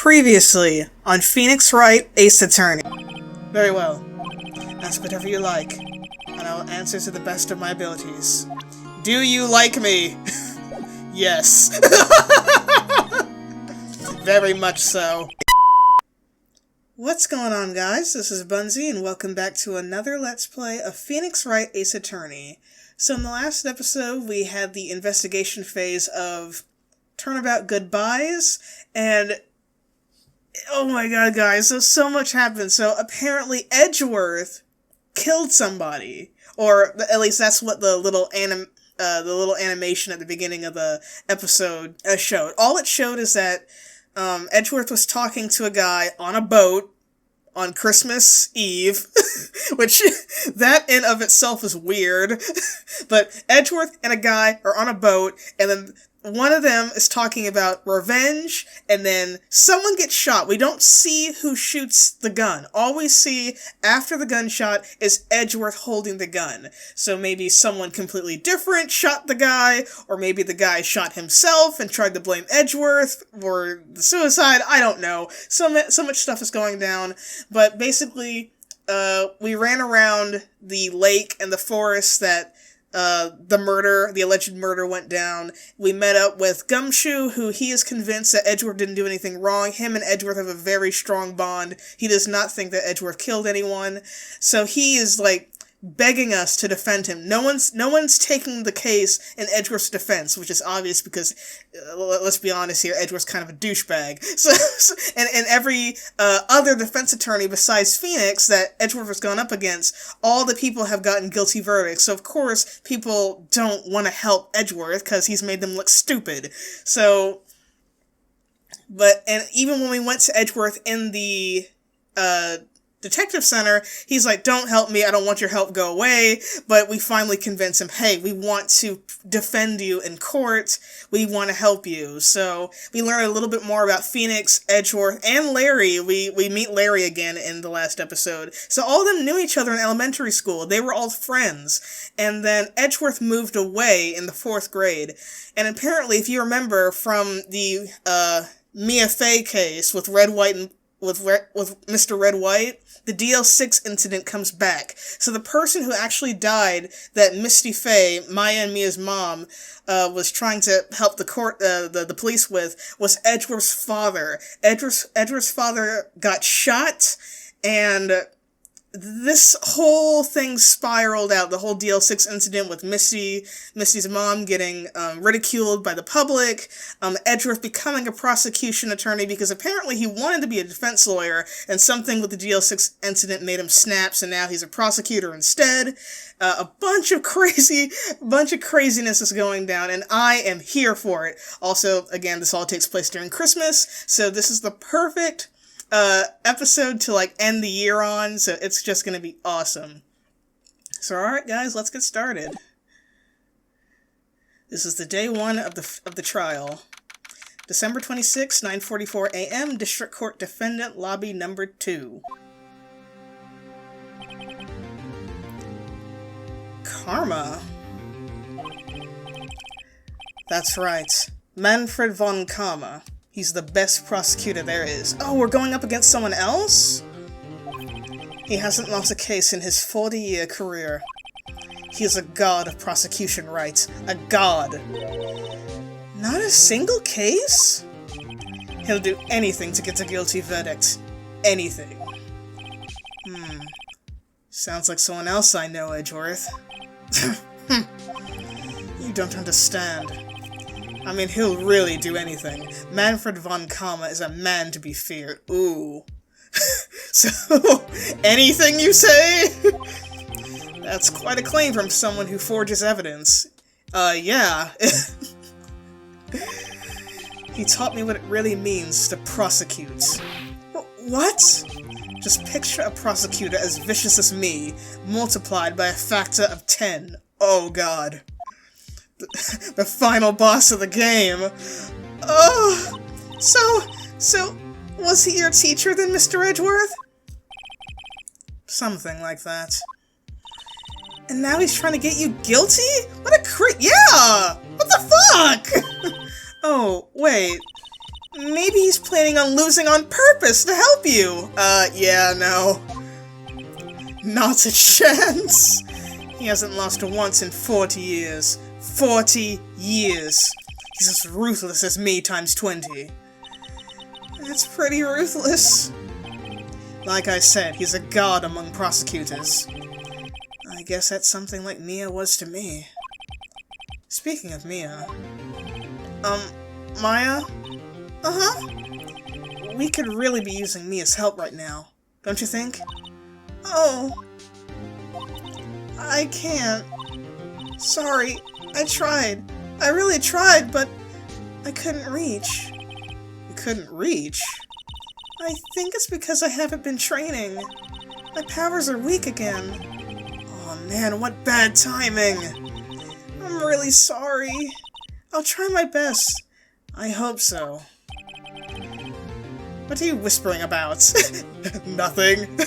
Previously on Phoenix Wright, Ace Attorney. Very well. Ask whatever you like, and I will answer to the best of my abilities. Do you like me? Yes. Very much so. What's going on, guys? This is Bunzi, and welcome back to another Let's Play of Phoenix Wright, Ace Attorney. So in the last episode, we had the investigation phase of Turnabout Goodbyes, and oh my god, guys, so much happened. So apparently Edgeworth killed somebody, or at least that's what the little animation at the beginning of the episode showed. All it showed is that Edgeworth was talking to a guy on a boat on Christmas Eve, which that in of itself is weird. But Edgeworth and a guy are on a boat, and then one of them is talking about revenge, and then someone gets shot. We don't see who shoots the gun. All we see after the gunshot is Edgeworth holding the gun. So maybe someone completely different shot the guy, or maybe the guy shot himself and tried to blame Edgeworth for the suicide. I don't know. So much stuff is going down. But basically, we ran around the lake and the forest that the alleged murder went down. We met up with Gumshoe, who he is convinced that Edgeworth didn't do anything wrong. Him and Edgeworth have a very strong bond. He does not think that Edgeworth killed anyone. So he is, begging us to defend him. No one's taking the case in Edgeworth's defense, which is obvious because, let's be honest here, Edgeworth's kind of a douchebag. And every other defense attorney besides Phoenix that Edgeworth has gone up against, all the people have gotten guilty verdicts. So of course, people don't want to help Edgeworth because he's made them look stupid. And even when we went to Edgeworth in the Detective Center, he's like, don't help me, I don't want your help, go away. But we finally convince him, hey, we want to defend you in court, we want to help you. So we learn a little bit more about Phoenix, Edgeworth, and Larry. We meet Larry again in the last episode. So all of them knew each other in elementary school. They were all friends. And then Edgeworth moved away in the 4th grade. And apparently, if you remember from the Mia Fey case with Mr. Red White, the DL6 incident comes back. So the person who actually died, that Misty Fey, Maya and Mia's mom, was trying to help the police with, was Edgeworth's father. Edgeworth's father got shot, and this whole thing spiraled out. The whole DL6 incident with Misty's mom getting ridiculed by the public, Edgeworth becoming a prosecution attorney because apparently he wanted to be a defense lawyer, and something with the DL6 incident made him snap, so now he's a prosecutor instead. A bunch of craziness is going down, and I am here for it. Also, again, this all takes place during Christmas, so this is the perfect episode to end the year on, so it's just gonna be awesome. So alright guys, let's get started. This is the day 1 of the trial. December 26, 9:44 a.m., District Court Defendant Lobby number 2. Karma. That's right. Manfred von Karma. He's the best prosecutor there is. Oh, we're going up against someone else? He hasn't lost a case in his 40-year career. He is a god of prosecution rights. A god. Not a single case? He'll do anything to get a guilty verdict. Anything. Sounds like someone else I know, Edgeworth. You don't understand. I mean, he'll really do anything. Manfred von Karma is a man to be feared. Ooh. So, anything you say? That's quite a claim from someone who forges evidence. Yeah. He taught me what it really means to prosecute. What? Just picture a prosecutor as vicious as me, multiplied by a factor of 10. Oh god. The final boss of the game. Oh, so, was he your teacher then, Mr. Edgeworth? Something like that. And now he's trying to get you guilty? What a yeah! What the fuck? Oh, wait. Maybe he's planning on losing on purpose to help you. Yeah, no. Not a chance. He hasn't lost once in 40 years. 40 years. He's as ruthless as me times 20. That's pretty ruthless. Like I said, he's a god among prosecutors. I guess that's something like Mia was to me. Speaking of Mia... Maya? Uh-huh. We could really be using Mia's help right now, don't you think? Oh. I can't. Sorry, I tried. I really tried, but I couldn't reach. You couldn't reach? I think it's because I haven't been training. My powers are weak again. Oh man, what bad timing. I'm really sorry. I'll try my best. I hope so. What are you whispering about? Nothing.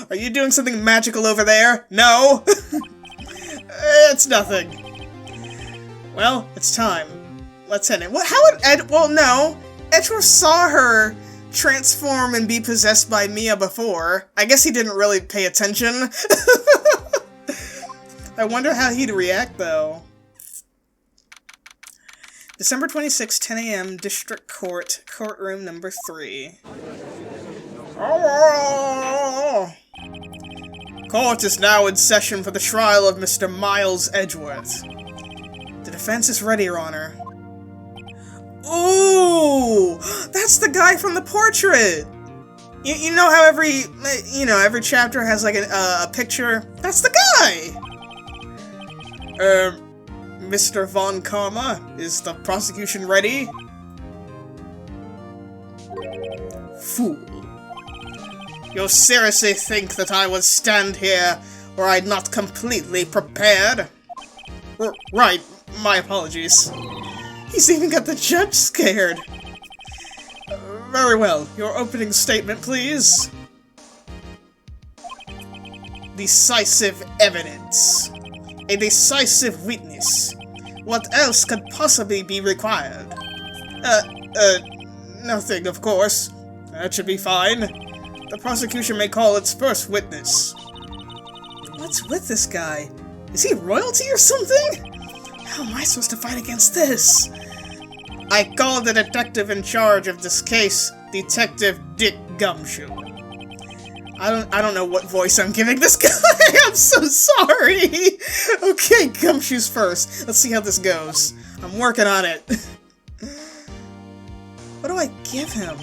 Are you doing something magical over there? No! It's nothing. Well, it's time. Let's end it. What? How would well, no. Edgeworth saw her transform and be possessed by Mia before. I guess he didn't really pay attention. I wonder how he'd react, though. December 26, 10 a.m., District Court, Courtroom number 3. Court is now in session for the trial of Mr. Miles Edgeworth. The defense is ready, Your Honor. Ooh! That's the guy from the portrait! You know how every chapter has, like, a picture? That's the guy! Mr. Von Karma, is the prosecution ready? Fool. You seriously think that I would stand here were I not completely prepared? Right, my apologies. He's even got the judge scared. Very well, your opening statement, please. Decisive evidence. A decisive witness. What else could possibly be required? Nothing, of course. That should be fine. The prosecution may call its first witness. What's with this guy? Is he royalty or something? How am I supposed to fight against this? I call the detective in charge of this case, Detective Dick Gumshoe. I don't know what voice I'm giving this guy. I'm so sorry. Okay, Gumshoe's first. Let's see how this goes. I'm working on it. What do I give him?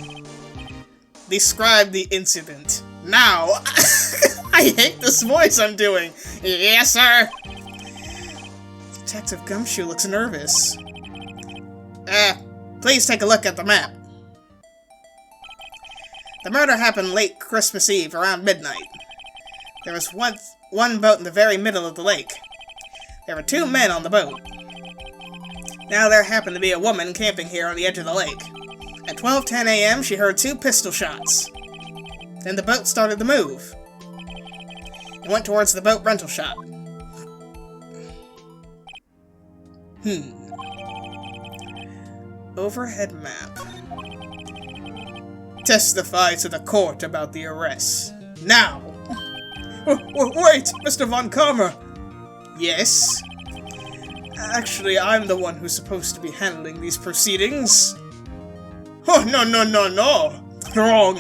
Describe the incident. Now! I hate this voice I'm doing. Yes, sir. Detective Gumshoe looks nervous. Please take a look at the map. The murder happened late Christmas Eve, around midnight. There was one boat in the very middle of the lake. There were 2 men on the boat. Now there happened to be a woman camping here on the edge of the lake. At 12:10 a.m., she heard 2 pistol shots. Then the boat started to move. It went towards the boat rental shop. Overhead map. Testify to the court about the arrest. Now! Wait, Mr. Von Karma! Yes? Actually, I'm the one who's supposed to be handling these proceedings. Oh, no! Wrong.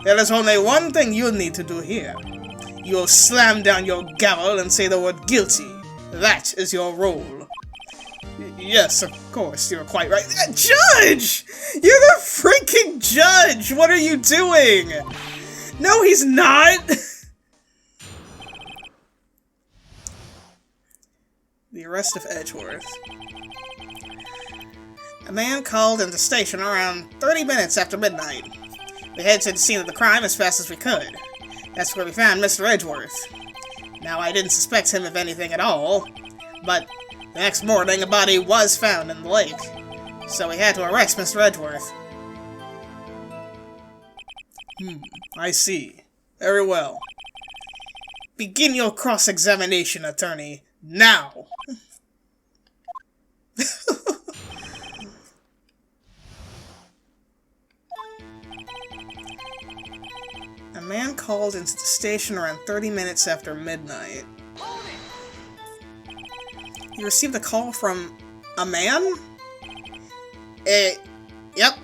There is only one thing you'll need to do here. You'll slam down your gavel and say the word guilty. That is your role. Yes, of course, you're quite right. Judge! You're the freaking judge! What are you doing? No, he's not! The arrest of Edgeworth. A man called into station around 30 minutes after midnight. We headed to the scene of the crime as fast as we could. That's where we found Mr. Edgeworth. Now, I didn't suspect him of anything at all, but the next morning a body was found in the lake, so we had to arrest Mr. Edgeworth. I see. Very well. Begin your cross-examination, attorney, now! man called into the station around 30 minutes after midnight. You received a call from a man? Yep.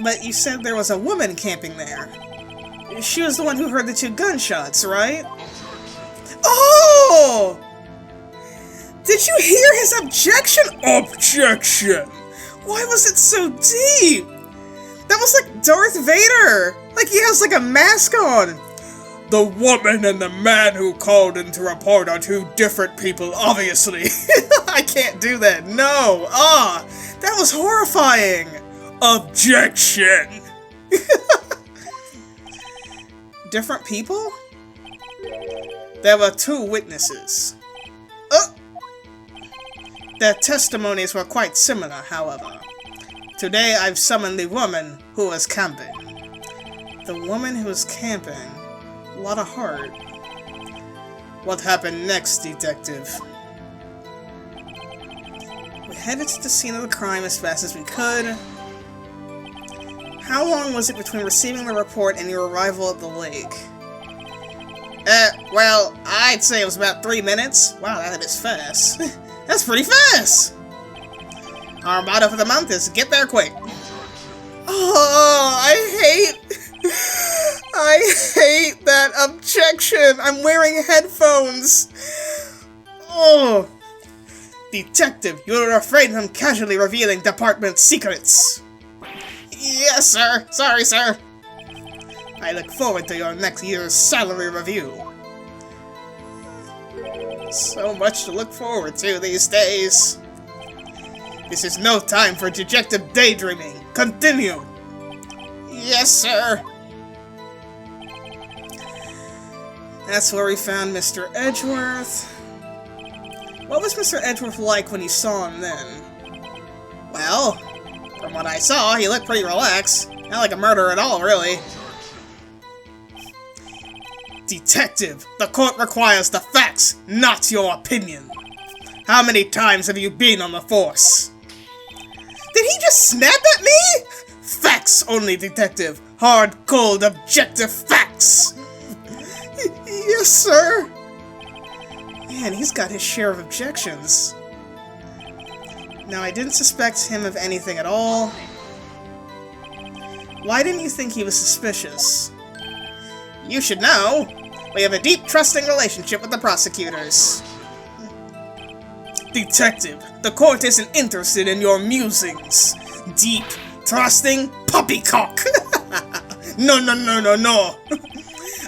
But you said there was a woman camping there. She was the one who heard the 2 gunshots, right? Oh! Did you hear his objection? Objection! Why was it so deep? That was like Darth Vader! Like he has like a mask on! The woman and the man who called in to report are 2 different people, obviously. I can't do that, no! That was horrifying! Objection! Different people? There were 2 witnesses. Their testimonies were quite similar, however. Today I've summoned the woman who was camping. The woman who was camping? A lot of heart. What happened next, detective? We headed to the scene of the crime as fast as we could. How long was it between receiving the report and your arrival at the lake? Well, I'd say it was about 3 minutes. Wow, that is fast. That's pretty fast! Our motto for the month is get there quick. Oh, I hate that objection. I'm wearing headphones. Oh. Detective, you're afraid of him casually revealing department secrets. Yes, sir. Sorry, sir. I look forward to your next year's salary review. So much to look forward to these days. This is no time for dejected daydreaming. Continue. Yes, sir. That's where we found Mr. Edgeworth. What was Mr. Edgeworth like when you saw him then? Well, from what I saw, he looked pretty relaxed. Not like a murderer at all, really. Detective, the court requires the facts, not your opinion. How many times have you been on the force? Did he just snap at me? Facts only, detective. Hard, cold, objective facts. Yes, sir. Man, he's got his share of objections. Now, I didn't suspect him of anything at all. Why didn't you think he was suspicious? You should know. We have a deep, trusting relationship with the prosecutors. Detective, the court isn't interested in your musings. Deep, trusting poppycock. No.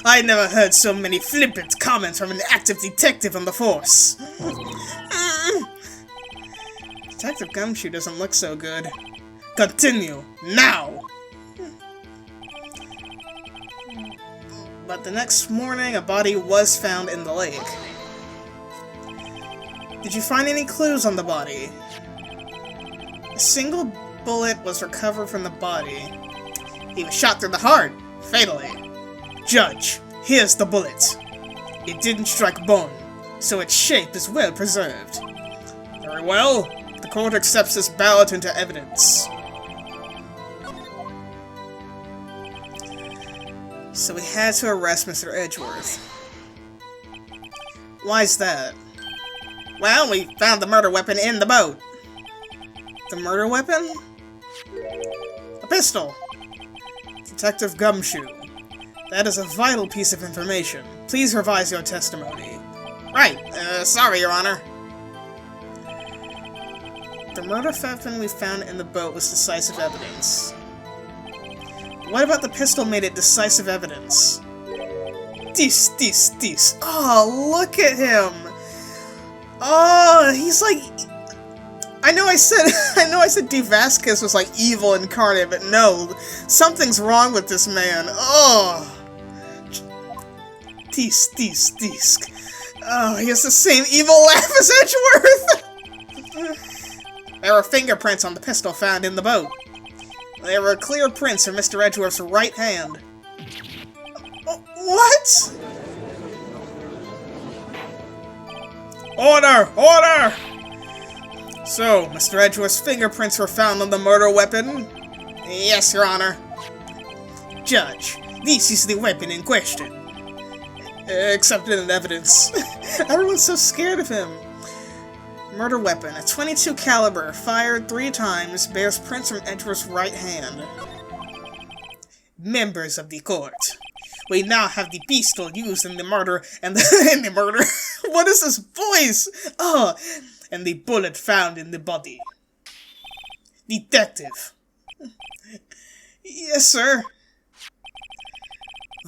I never heard so many flippant comments from an active detective on the force. Detective Gumshoe doesn't look so good. Continue, now! But the next morning, a body was found in the lake. Did you find any clues on the body? A single bullet was recovered from the body. He was shot through the heart, fatally. Judge, here's the bullet. It didn't strike bone, so its shape is well preserved. Very well. The court accepts this ballot into evidence. So we had to arrest Mr. Edgeworth. Why's that? Well, we found the murder weapon in the boat. The murder weapon? A pistol. Detective Gumshoe. That is a vital piece of information. Please revise your testimony. Right. Sorry, Your Honor. The murder weapon we found in the boat was decisive evidence. What about the pistol made it decisive evidence? Dis. Oh, look at him! Oh, he's like... I know I said D. Vasquez was like evil incarnate, but no. Something's wrong with this man. Oh. Dis. Oh, he has the same evil laugh as Edgeworth! There were fingerprints on the pistol found in the boat. There were clear prints of Mr. Edgeworth's right hand. What? Order! So, Mr. Edgeworth's fingerprints were found on the murder weapon? Yes, Your Honor. Judge, This is the weapon in question. Accepted in evidence. Everyone's so scared of him. Murder weapon. A .22 caliber, fired 3 times, bears prints from Edgeworth's right hand. Members of the court. We now have the pistol used in the murder and the murder. What is this voice? Oh, and the bullet found in the body. Detective. Yes, sir.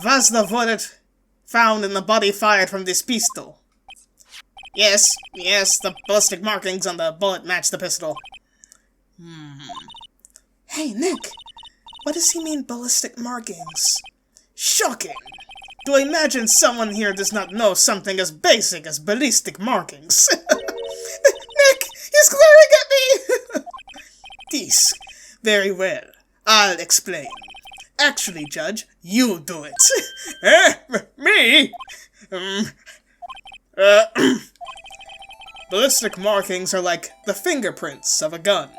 Was the bullet found in the body fired from this pistol? Yes, the ballistic markings on the bullet match the pistol. Hey, Nick. What does he mean, ballistic markings? Shocking! Do I imagine someone here does not know something as basic as ballistic markings? Nick! He's glaring at me! This. Very well. I'll explain. Actually, Judge, you do it. Me? Ballistic markings are like the fingerprints of a gun.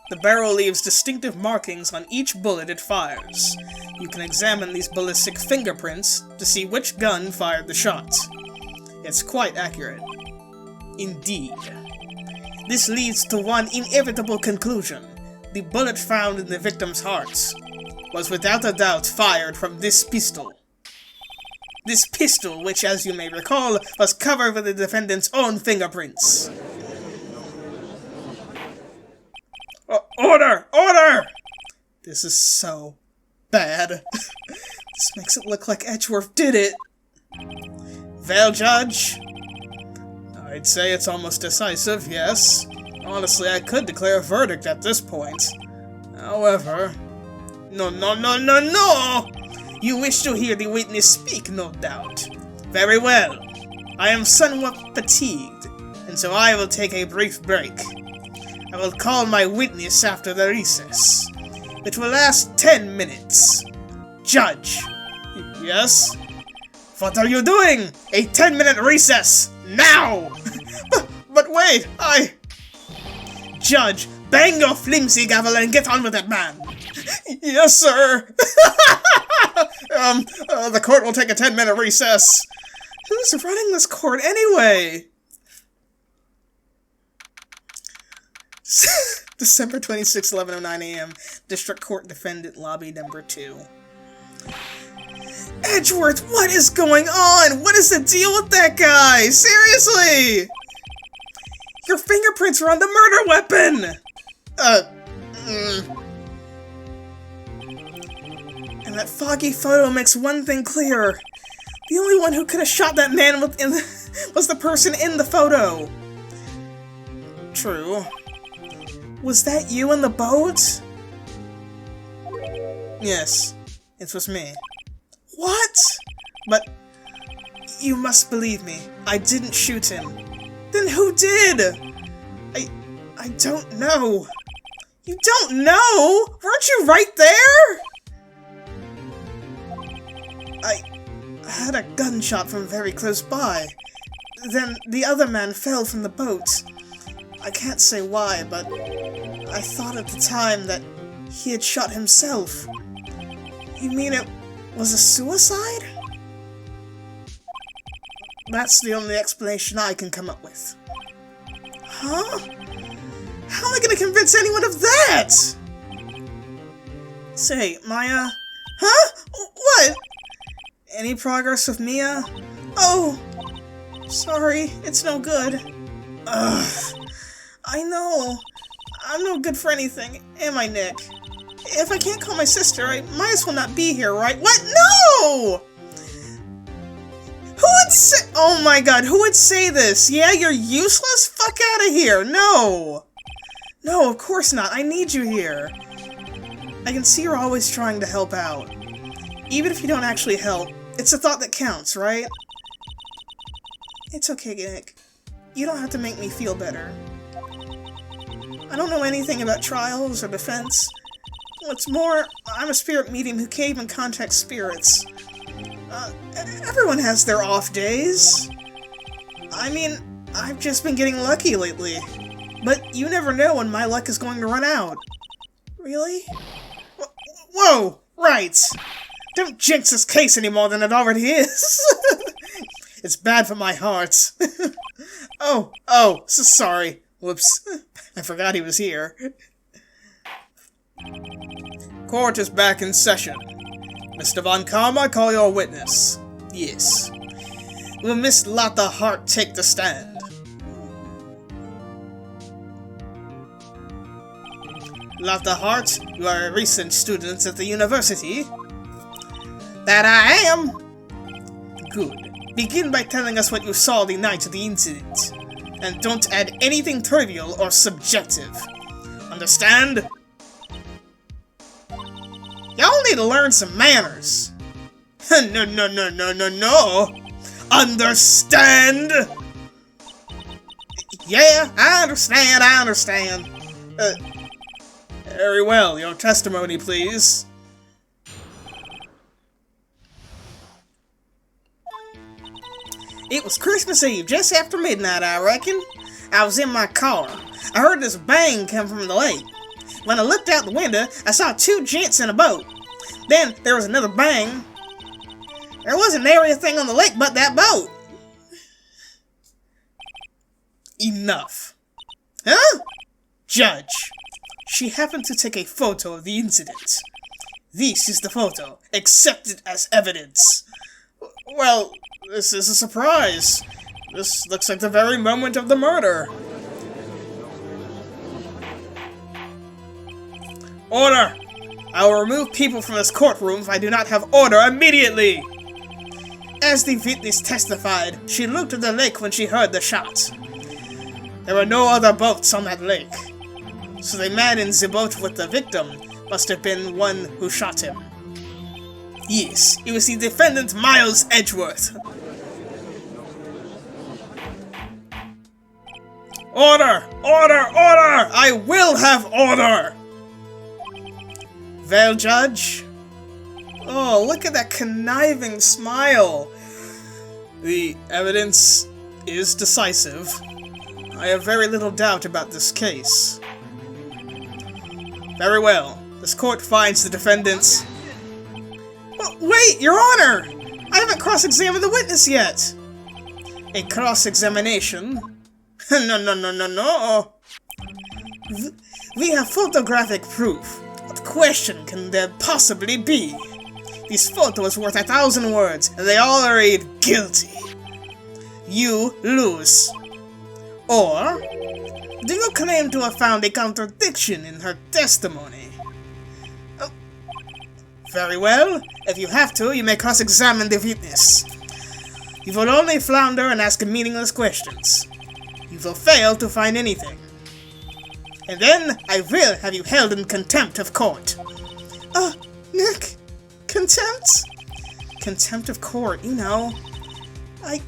The barrel leaves distinctive markings on each bullet it fires. You can examine these ballistic fingerprints to see which gun fired the shot. It's quite accurate. Indeed. This leads to one inevitable conclusion. The bullet found in the victim's heart was without a doubt fired from this pistol. This pistol, which, as you may recall, was covered with the defendant's own fingerprints. Order! Order! This is so bad. This makes it look like Edgeworth did it. Well, Judge? I'd say it's almost decisive, yes. Honestly, I could declare a verdict at this point. However... No! You wish to hear the witness speak, no doubt. Very well. I am somewhat fatigued, and so I will take a brief break. I will call my witness after the recess, which will last 10 minutes. Judge. Yes? What are you doing? A 10-minute recess! Now! but wait, Judge, bang your flimsy gavel and get on with it, man! Yes, sir! The court will take a 10-minute recess. Who's running this court anyway? December 26, 11:09 a.m. District Court Defendant Lobby Number 2. Edgeworth, what is going on? What is the deal with that guy? Seriously! Your fingerprints are on the murder weapon! And that foggy photo makes one thing clear. The only one who could have shot that man was the person in the photo. True. Was that you in the boat? Yes, it was me. What? But you must believe me. I didn't shoot him. Then who did? I don't know. You don't know? Weren't you right there? I had a gunshot from very close by. Then the other man fell from the boat. I can't say why, but I thought at the time that he had shot himself. You mean it was a suicide? That's the only explanation I can come up with. Huh? How am I gonna convince anyone of that? Say, Maya... Huh? What? Any progress with Mia? Oh! Sorry, it's no good. Ugh. I know. I'm no good for anything, am I, Nick? If I can't call my sister, I might as well not be here, right? What? No! Who would say- Oh my god, who would say this? Yeah, you're useless? Fuck out of here! No! No, of course not. I need you here. I can see you're always trying to help out. Even if you don't actually help, it's the thought that counts, right? It's okay, Nick. You don't have to make me feel better. I don't know anything about trials or defense. What's more, I'm a spirit medium who can't even contact spirits. Everyone has their off days. I mean, I've just been getting lucky lately. But you never know when my luck is going to run out. Really? Whoa! Right! Don't jinx this case any more than it already is. It's bad for my heart. Oh, so sorry. Whoops. I forgot he was here. Court is back in session. Mr. Von Karma, I call your witness. Yes. Will Miss Lotta Hart take the stand? Lotta Hart, you are a recent student at the university. That I am. Good. Begin by telling us what you saw the night of the incident. And don't add anything trivial or subjective. Understand? Y'all need to learn some manners. No. Understand? Yeah, I understand. Very well, your testimony, please. It was Christmas Eve, just after midnight, I reckon. I was in my car. I heard this bang come from the lake. When I looked out the window, I saw two gents in a boat. Then there was another bang. There wasn't nary a thing on the lake but that boat. Enough. Huh? Judge. She happened to take a photo of the incident. This is the photo. Accept it as evidence. Well, this is a surprise. This looks like the very moment of the murder. Order! I will remove people from this courtroom if I do not have order immediately! As the witness testified, she looked at the lake when she heard the shot. There were no other boats on that lake. So the man in the boat with the victim must have been one who shot him. Yes, it was the defendant Miles Edgeworth. Order! I will have order! Well, Judge? Oh, look at that conniving smile. The evidence is decisive. I have very little doubt about this case. Very well. This court finds the defendants... Wait, Your Honor! I haven't cross-examined the witness yet! A cross-examination? No. We have photographic proof. What question can there possibly be? This photo is worth 1,000 words, and they all read guilty. You lose. Or, do you claim to have found a contradiction in her testimony? Oh, very well. If you have to, you may cross-examine the witness. You will only flounder and ask meaningless questions. You will fail to find anything. And then, I will have you held in contempt of court. Nick, contempt? Contempt of court, you know. I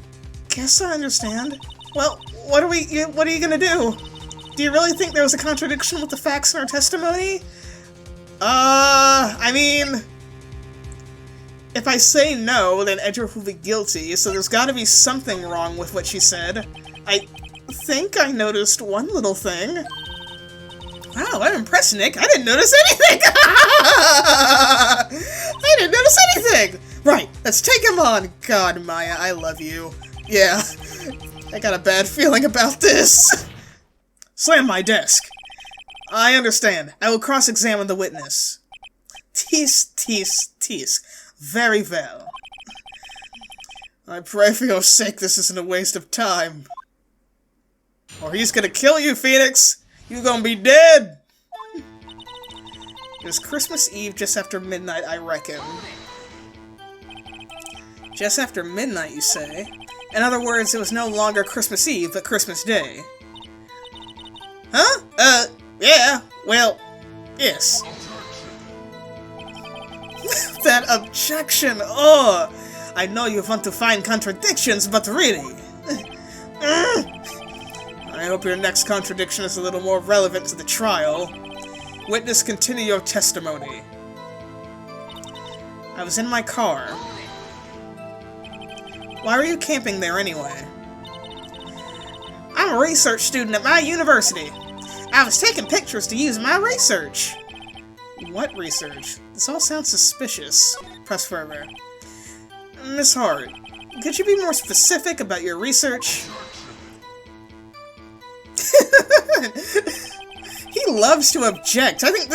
guess I understand. Well, what are you gonna do? Do you really think there was a contradiction with the facts in her testimony? I mean... If I say no, then Edgeworth will be guilty, so there's gotta be something wrong with what she said. I think I noticed one little thing. Wow, I'm impressed, Nick. I didn't notice anything! I didn't notice anything! Right, let's take him on. God, Maya, I love you. Yeah, I got a bad feeling about this. Slam my desk. I understand. I will cross-examine the witness. Tis. Very well. I pray for your sake this isn't a waste of time. Or he's gonna kill you, Phoenix! You gonna be dead! It was Christmas Eve just after midnight, I reckon. Just after midnight, you say? In other words, it was no longer Christmas Eve, but Christmas Day. Huh? Yeah, well, yes. That objection! Oh! I know you want to find contradictions, but really... I hope your next contradiction is a little more relevant to the trial. Witness, continue your testimony. I was in my car. Why were you camping there anyway? I'm a research student at my university. I was taking pictures to use in my research. What research? This all sounds suspicious. Press further. Miss Hart, could you be more specific about your research? He loves to object. I think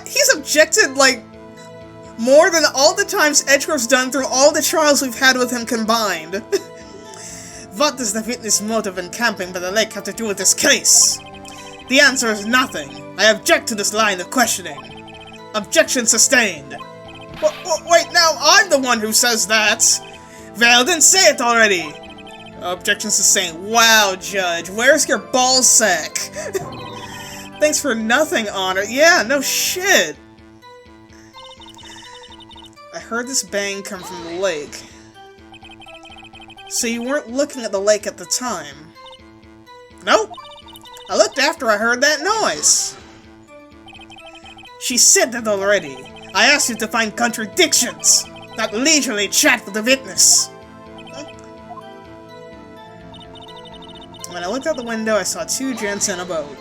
he's objected, like, more than all the times Edgeworth's done through all the trials we've had with him combined. What does the witness' motive in camping by the lake have to do with this case? The answer is nothing. I object to this line of questioning. Objection sustained. Wait, now I'm the one who says that. Well, then say it already. Objection sustained. Wow, Judge, where's your ballsack? Thanks for nothing, Honor. Yeah, no shit. I heard this bang come from the lake. So you weren't looking at the lake at the time? Nope. I looked after I heard that noise. She said that already. I asked you to find contradictions, not leisurely chat with the witness. When I looked out the window, I saw two gents in a boat.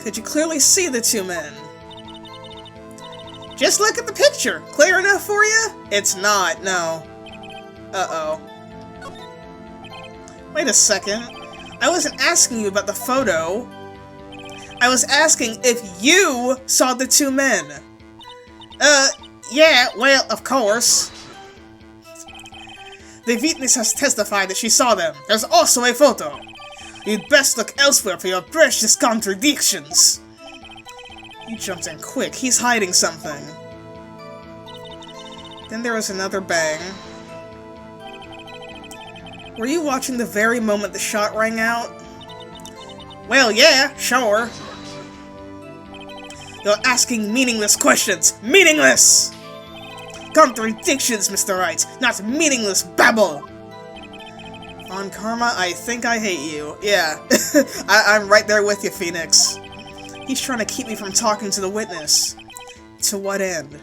Could you clearly see the two men? Just look at the picture. Clear enough for you? It's not, no. Uh-oh. Wait a second. I wasn't asking you about the photo. I was asking if you saw the two men. Yeah, well, of course. The witness has testified that she saw them. There's also a photo. You'd best look elsewhere for your precious contradictions. He jumped in quick. He's hiding something. Then there was another bang. Were you watching the very moment the shot rang out? Well, yeah, sure. You're asking meaningless questions. Meaningless! Contradictions, Mr. Wright, not meaningless babble! On Karma, I think I hate you. Yeah, I'm right there with you, Phoenix. He's trying to keep me from talking to the witness. To what end?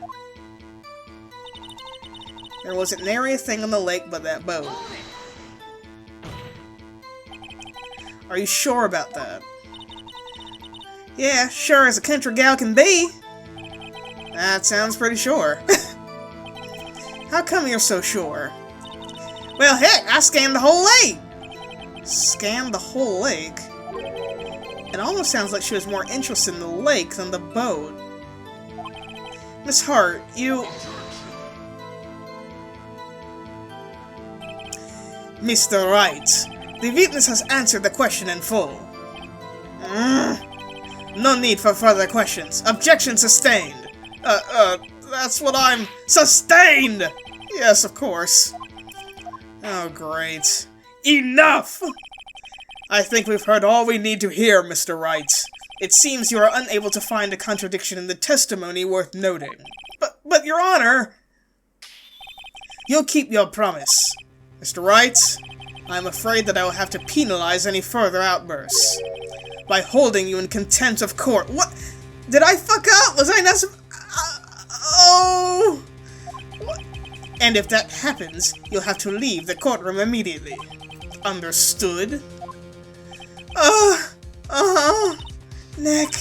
There wasn't nary a thing on the lake but that boat. Are you sure about that? Yeah, sure as a country gal can be. That sounds pretty sure. How come you're so sure? Well, heck, I scanned the whole lake! Scanned the whole lake? It almost sounds like she was more interested in the lake than the boat. Miss Hart, you... Mr. Wright, the witness has answered the question in full. No need for further questions. Objection sustained. That's what I'm... Sustained! Yes, of course. Oh, great. Enough! I think we've heard all we need to hear, Mr. Wright. It seems you are unable to find a contradiction in the testimony worth noting. But, Your Honor... You'll keep your promise. Mr. Wright, I'm afraid that I will have to penalize any further outbursts. By holding you in contempt of court. What? Did I fuck up? Was I not... Oh... What? And if that happens, you'll have to leave the courtroom immediately. Understood? Nick.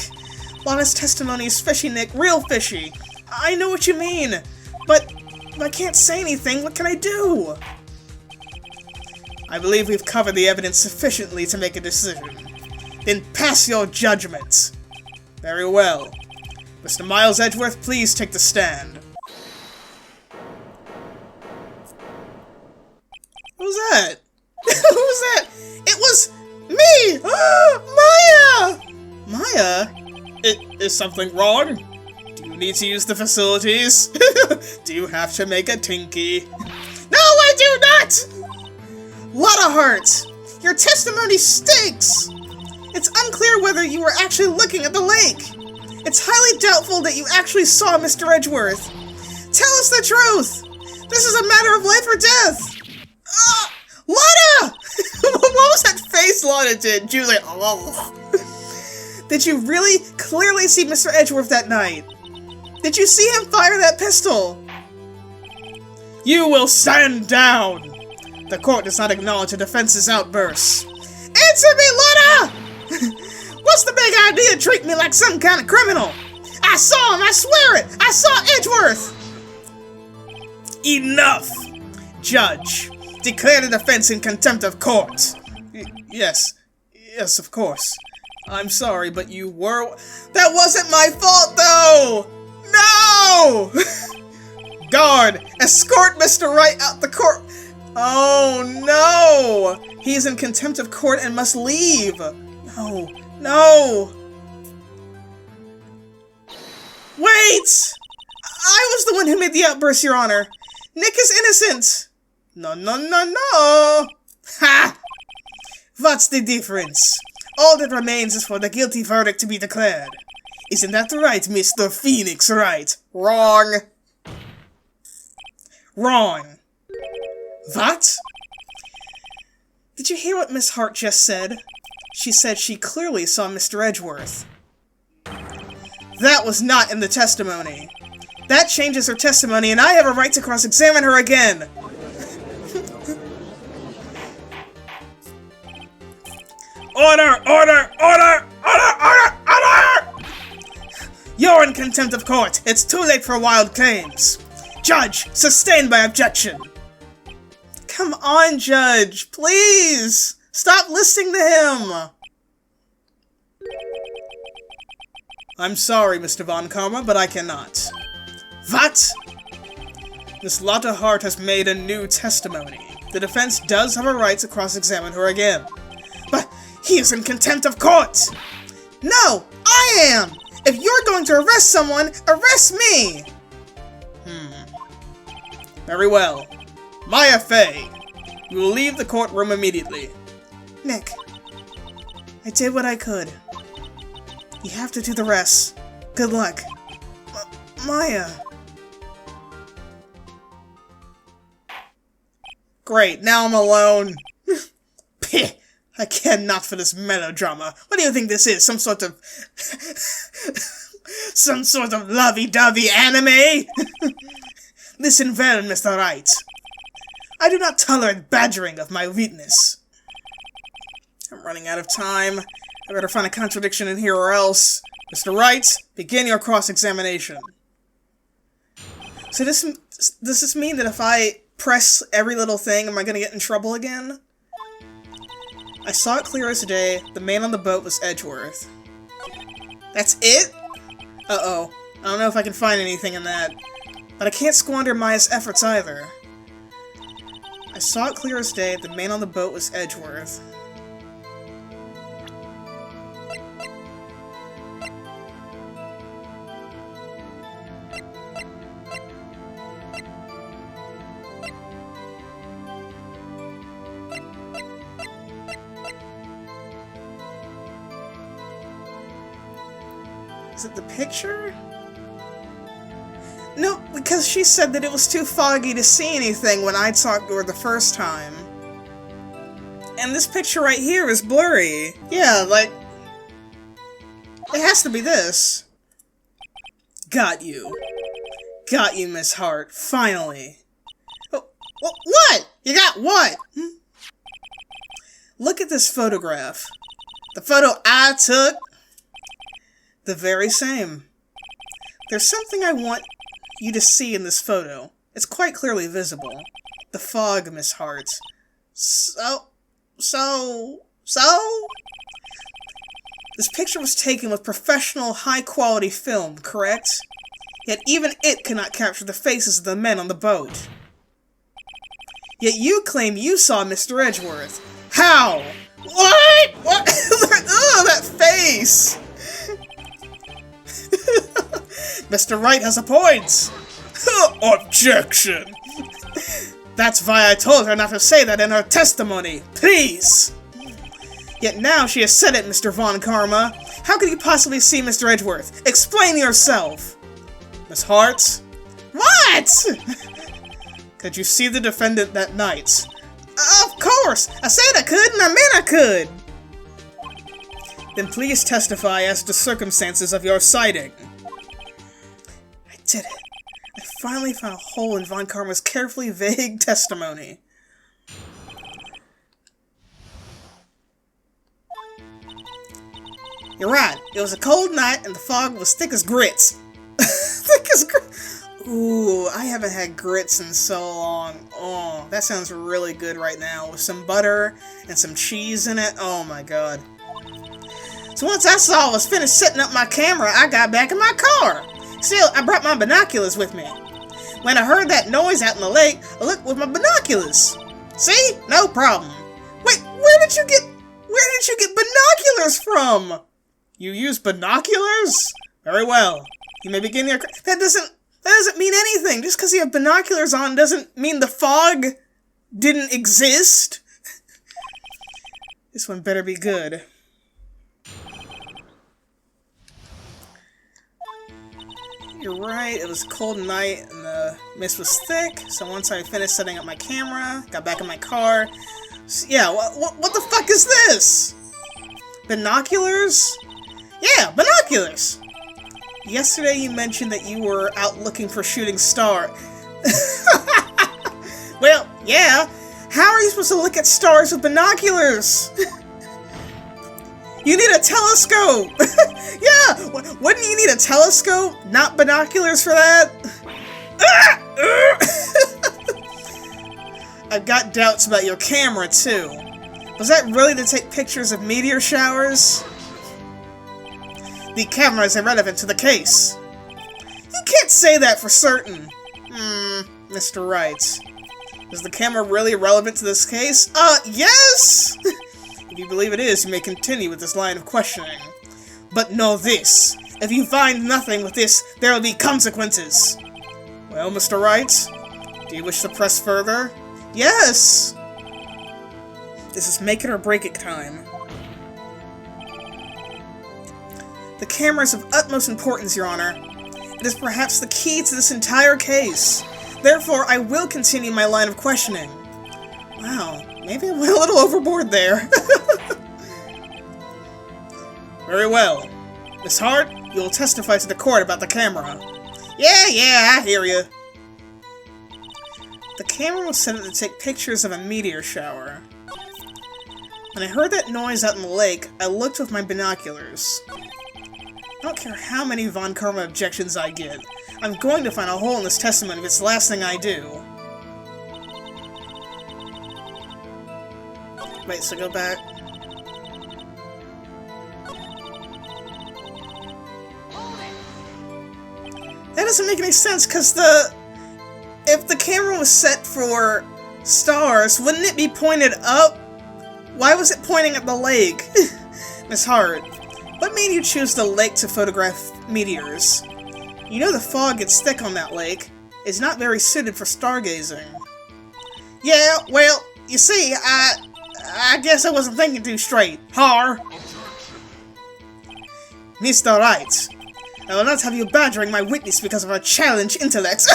Lana's testimony is fishy, Nick. Real fishy. I know what you mean. But I can't say anything. What can I do? I believe we've covered the evidence sufficiently to make a decision. Then pass your judgment. Very well. Mr. Miles Edgeworth, please take the stand. Who's that? Who's that? It was me! Maya! Maya? Is something wrong? Do you need to use the facilities? Do you have to make a tinky? No, I do not! Lotta Heart! Your testimony stinks! It's unclear whether you were actually looking at the lake. It's highly doubtful that you actually saw Mr. Edgeworth. Tell us the truth! This is a matter of life or death! Lana! What was that face Lana did? She was like, oh. Did you really clearly see Mr. Edgeworth that night? Did you see him fire that pistol? You will stand down! The court does not acknowledge the defense's outbursts. Answer me, Lana! What's the big idea treating me like some kind of criminal? I saw him, I swear it! I saw Edgeworth! Enough! Judge, declare the defense in contempt of court. Yes, of course. I'm sorry, but you were... That wasn't my fault, though! No! Guard, escort Mr. Wright out the court... Oh, no! He is in contempt of court and must leave. No. Wait! I was the one who made the outburst, Your Honor. Nick is innocent. No. Ha! What's the difference? All that remains is for the guilty verdict to be declared. Isn't that right, Mr. Phoenix Wright? Wrong. What? Did you hear what Miss Hart just said? She said she clearly saw Mr. Edgeworth. That was not in the testimony. That changes her testimony, and I have a right to cross-examine her again. Order! You're in contempt of court. It's too late for wild claims. Judge, sustained by objection. Come on, Judge, please! Stop listening to him! I'm sorry, Mr. Von Karma, but I cannot. What? Miss Lotta Hart has made a new testimony. The defense does have a right to cross-examine her again. But he is in contempt of court! No, I am! If you're going to arrest someone, arrest me! Very well. Maya Fey, you will leave the courtroom immediately. Nick, I did what I could. You have to do the rest. Good luck. Maya. Great, now I'm alone. Peh, I care not for this melodrama. What do you think this is? Some sort of... some sort of lovey-dovey anime? Listen well, Mr. Wright. I do not tolerate badgering of my weakness. I'm running out of time. I better find a contradiction in here or else. Mr. Wright, begin your cross-examination. So does this mean that if I press every little thing, am I gonna get in trouble again? I saw it clear as day. The man on the boat was Edgeworth. That's it? Uh-oh. I don't know if I can find anything in that. But I can't squander Maya's efforts either. I saw it clear as day. The man on the boat was Edgeworth. Is it the picture? No, because she said that it was too foggy to see anything when I talked to her the first time. And this picture right here is blurry. Yeah, like... it has to be this. Got you. Got you, Miss Hart. Finally. Oh, what? You got what? Look at this photograph. The photo I took. The very same. There's something I want you to see in this photo. It's quite clearly visible. The fog, Miss Hart. So? This picture was taken with professional, high-quality film, correct? Yet even it cannot capture the faces of the men on the boat. Yet you claim you saw Mr. Edgeworth. How? What? What? Oh, that face! Mr. Wright has a point! Objection! That's why I told her not to say that in her testimony. Please! Yet now she has said it, Mr. Von Karma. How could you possibly see Mr. Edgeworth? Explain yourself! Miss Hart? What? Could you see the defendant that night? Of course! I said I could, and I meant I could! Then please testify as to the circumstances of your sighting. I did it. I finally found a hole in Von Karma's carefully vague testimony. You're right. It was a cold night and the fog was thick as grits. Thick as grits. Ooh, I haven't had grits in so long. Oh, that sounds really good right now. With some butter and some cheese in it. Oh my god. So once I saw I was finished setting up my camera, I got back in my car. Still, I brought my binoculars with me. When I heard that noise out in the lake, I looked with my binoculars. See? No problem. Wait, where did you get binoculars from? You use binoculars? Very well. You may begin your... That doesn't mean anything. Just because you have binoculars on doesn't mean the fog didn't exist. This one better be good. You're right, it was a cold night and the mist was thick, so once I finished setting up my camera, got back in my car... Yeah, what the fuck is this? Binoculars? Yeah, binoculars! Yesterday you mentioned that you were out looking for shooting star. Well, yeah. How are you supposed to look at stars with binoculars? You need a telescope! Yeah! Wouldn't you need a telescope? Not binoculars for that? I've got doubts about your camera, too. Was that really to take pictures of meteor showers? The camera is irrelevant to the case. You can't say that for certain. Mr. Wright. Is the camera really relevant to this case? Yes! If you believe it is, you may continue with this line of questioning. But know this. If you find nothing with this, there will be consequences. Well, Mr. Wright, do you wish to press further? Yes! This is make it or break it time. The camera is of utmost importance, Your Honor. It is perhaps the key to this entire case. Therefore, I will continue my line of questioning. Wow, maybe I went a little overboard there. Very well. Miss Hart, you will testify to the court about the camera. Yeah, I hear you. The camera was set up to take pictures of a meteor shower. When I heard that noise out in the lake, I looked with my binoculars. I don't care how many Von Karma objections I get. I'm going to find a hole in this testimony if it's the last thing I do. Wait, so go back. That doesn't make any sense, because if the camera was set for stars, wouldn't it be pointed up? Why was it pointing at the lake? Miss Hart, what made you choose the lake to photograph meteors? You know the fog gets thick on that lake. It's not very suited for stargazing. Yeah, well, you see, I guess I wasn't thinking too straight. Har! Mr. Wright, I will not have you badgering my witness because of our challenged intellects.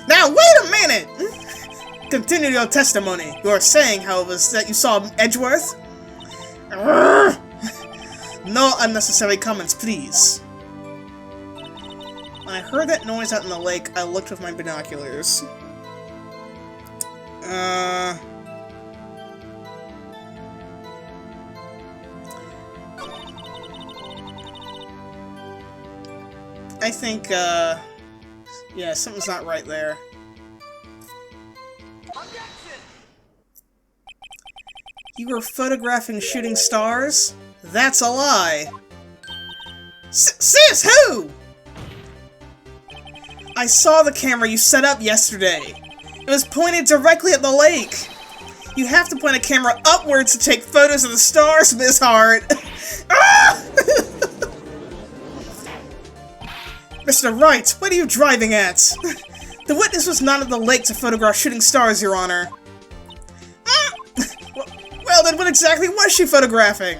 Now, wait a minute! Continue your testimony. You are saying how it was that you saw Edgeworth? No unnecessary comments, please. When I heard that noise out in the lake, I looked with my binoculars. I think, yeah, something's not right there. You were photographing shooting stars? That's a lie! Sis, who? I saw the camera you set up yesterday. It was pointed directly at the lake. You have to point a camera upwards to take photos of the stars, Miss Hart. Mr. Wright, what are you driving at? The witness was not at the lake to photograph shooting stars, Your Honor. Well, then what exactly was she photographing?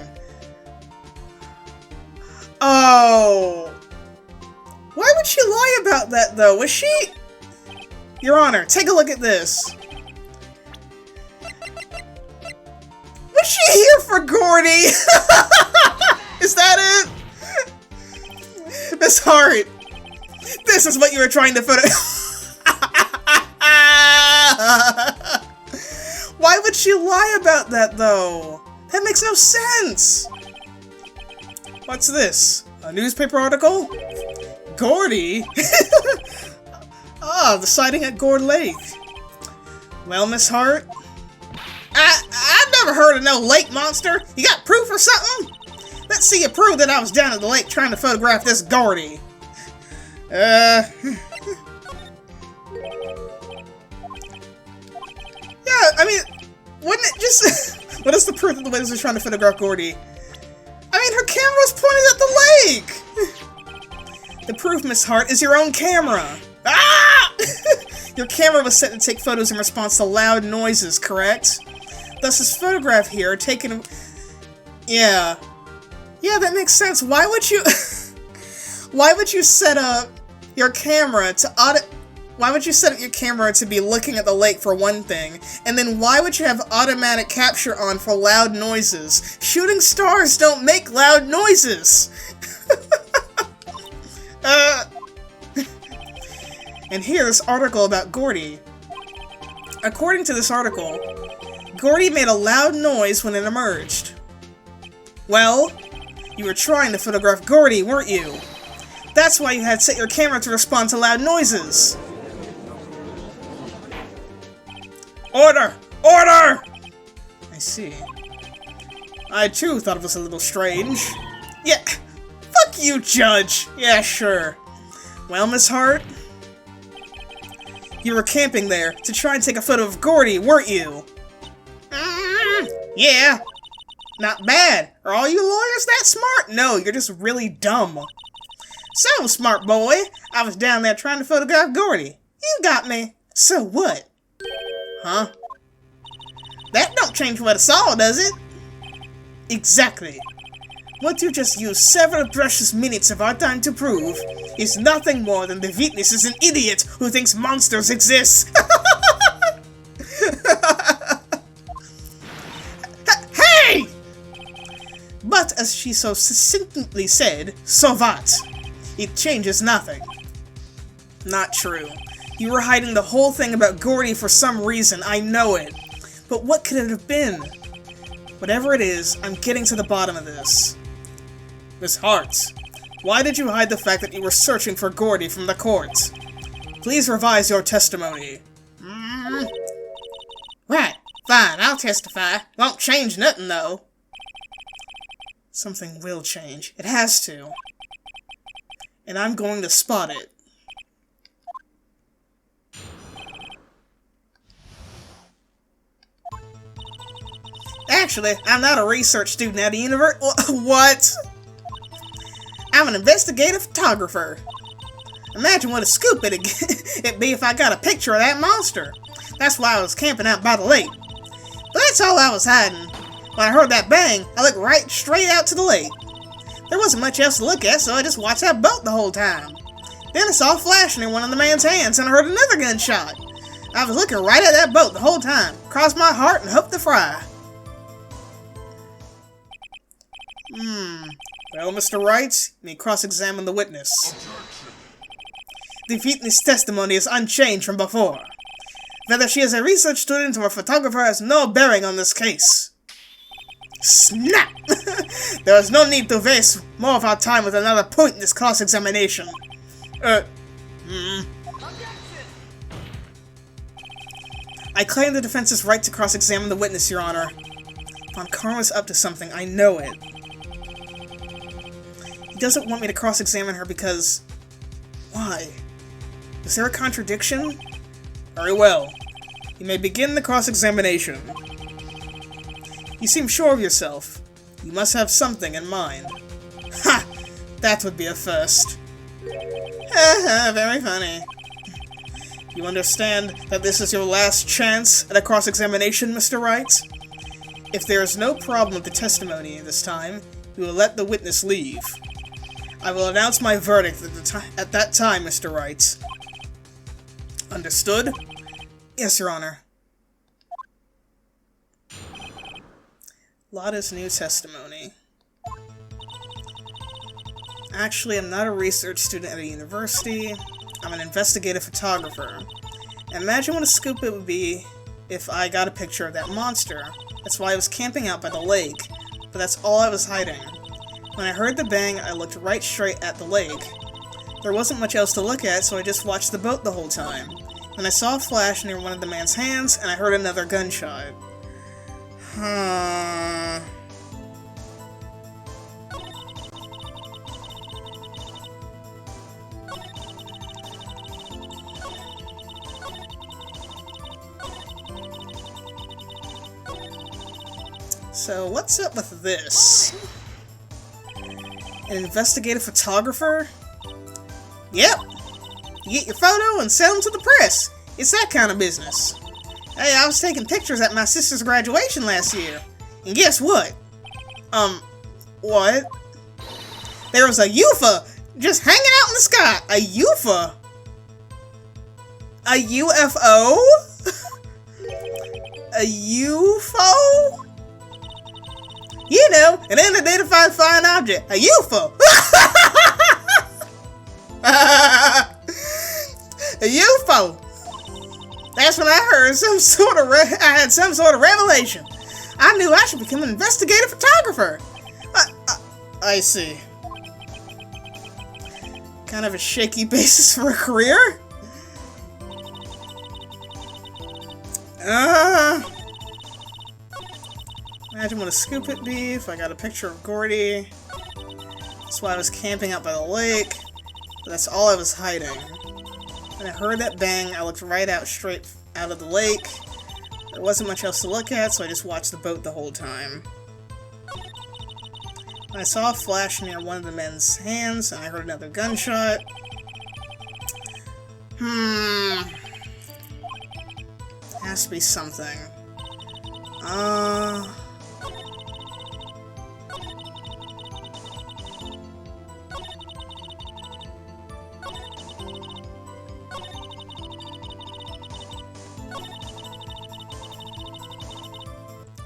Oh. Why would she lie about that, though? Was she... Your Honor, take a look at this. Was she here for Gordy? Is that it? Miss Hart, this is what you were trying to photo... Why would she lie about that, though? That makes no sense! What's this? A newspaper article? Gordy? Ah, the sighting at Gourd Lake. Well, Miss Hart? I've never heard of no lake monster. You got proof or something? Let's see you prove that I was down at the lake trying to photograph this Gordy. Yeah, I mean, wouldn't it just... What is the proof that the ladies are trying to photograph Gordy? I mean, her camera was pointed at the lake! The proof, Miss Hart, is your own camera. Ah! Your camera was set to take photos in response to loud noises, correct? Thus, this photograph here, taken... Yeah. Yeah, that makes sense. Why would you... Why would you set up your camera to Why would you set up your camera to be looking at the lake for one thing, and then why would you have automatic capture on for loud noises? Shooting stars don't make loud noises! And here's an article about Gordy. According to this article, Gordy made a loud noise when it emerged. Well, you were trying to photograph Gordy, weren't you? That's why you had set your camera to respond to loud noises. Order! Order! I see. I too thought it was a little strange. Yeah, fuck you, Judge! Yeah, sure. Well, Miss Hart? You were camping there to try and take a photo of Gordy, weren't you? Yeah. Not bad. Are all you lawyers that smart? No, you're just really dumb. So, smart boy, I was down there trying to photograph Gordy. You got me. So what? Huh? That don't change what I saw, does it? Exactly. What you just used several precious minutes of our time to prove is nothing more than the witness is an idiot who thinks monsters exist. Hey! But as she so succinctly said, so what? It changes nothing. Not true. You were hiding the whole thing about Gordy for some reason, I know it. But what could it have been? Whatever it is, I'm getting to the bottom of this. Miss Hart, why did you hide the fact that you were searching for Gordy from the court? Please revise your testimony. Right, fine, I'll testify. Won't change nothing, though. Something will change. It has to. And I'm going to spot it. Actually, I'm not a research student at a university. What? I'm an investigative photographer. Imagine what a scoop it'd be if I got a picture of that monster. That's why I was camping out by the lake. But that's all I was hiding. When I heard that bang, I looked right straight out to the lake. There wasn't much else to look at, so I just watched that boat the whole time. Then I saw a flashing in one of the man's hands, and I heard another gunshot. I was looking right at that boat the whole time. Crossed my heart and hoped to fry. Well, Mr. Wright, you may cross-examine the witness. The witness' testimony is unchanged from before. Whether she is a research student or a photographer has no bearing on this case. Snap! There is no need to waste more of our time with another point in this cross-examination. I claim the defense's right to cross-examine the witness, Your Honor. Von Karma's up to something, I know it. He doesn't want me to cross-examine her because... Why? Is there a contradiction? Very well. You may begin the cross-examination. You seem sure of yourself. You must have something in mind. Ha! That would be a first. Haha, very funny. You understand that this is your last chance at a cross-examination, Mr. Wright? If there is no problem with the testimony this time, we will let the witness leave. I will announce my verdict at that time, Mr. Wright. Understood? Yes, Your Honor. Lada's new testimony. Actually, I'm not a research student at a university. I'm an investigative photographer. Imagine what a scoop it would be if I got a picture of that monster, That's why I was camping out by the lake. But that's all I was hiding. When I heard the bang, I looked right straight at the lake. There wasn't much else to look at, so I just watched the boat the whole time. Then I saw a flash near one of the man's hands, and I heard another gunshot. So, what's up with this? An investigative photographer? Yep! You get your photo and sell them to the press. It's that kind of business. Hey, I was taking pictures at my sister's graduation last year. And guess what? What? There was a UFO just hanging out in the sky. A UFO? A UFO? A UFO? You know, an unidentified flying object. A UFO. A UFO. That's when I heard I had some sort of revelation. I knew I should become an investigative photographer. I see. Kind of a shaky basis for a career? Imagine what a scoop it'd be if I got a picture of Gordy. That's why I was camping out by the lake. But that's all I was hiding. When I heard that bang, I looked straight out of the lake. There wasn't much else to look at, so I just watched the boat the whole time. I saw a flash near one of the men's hands, and I heard another gunshot. Has to be something.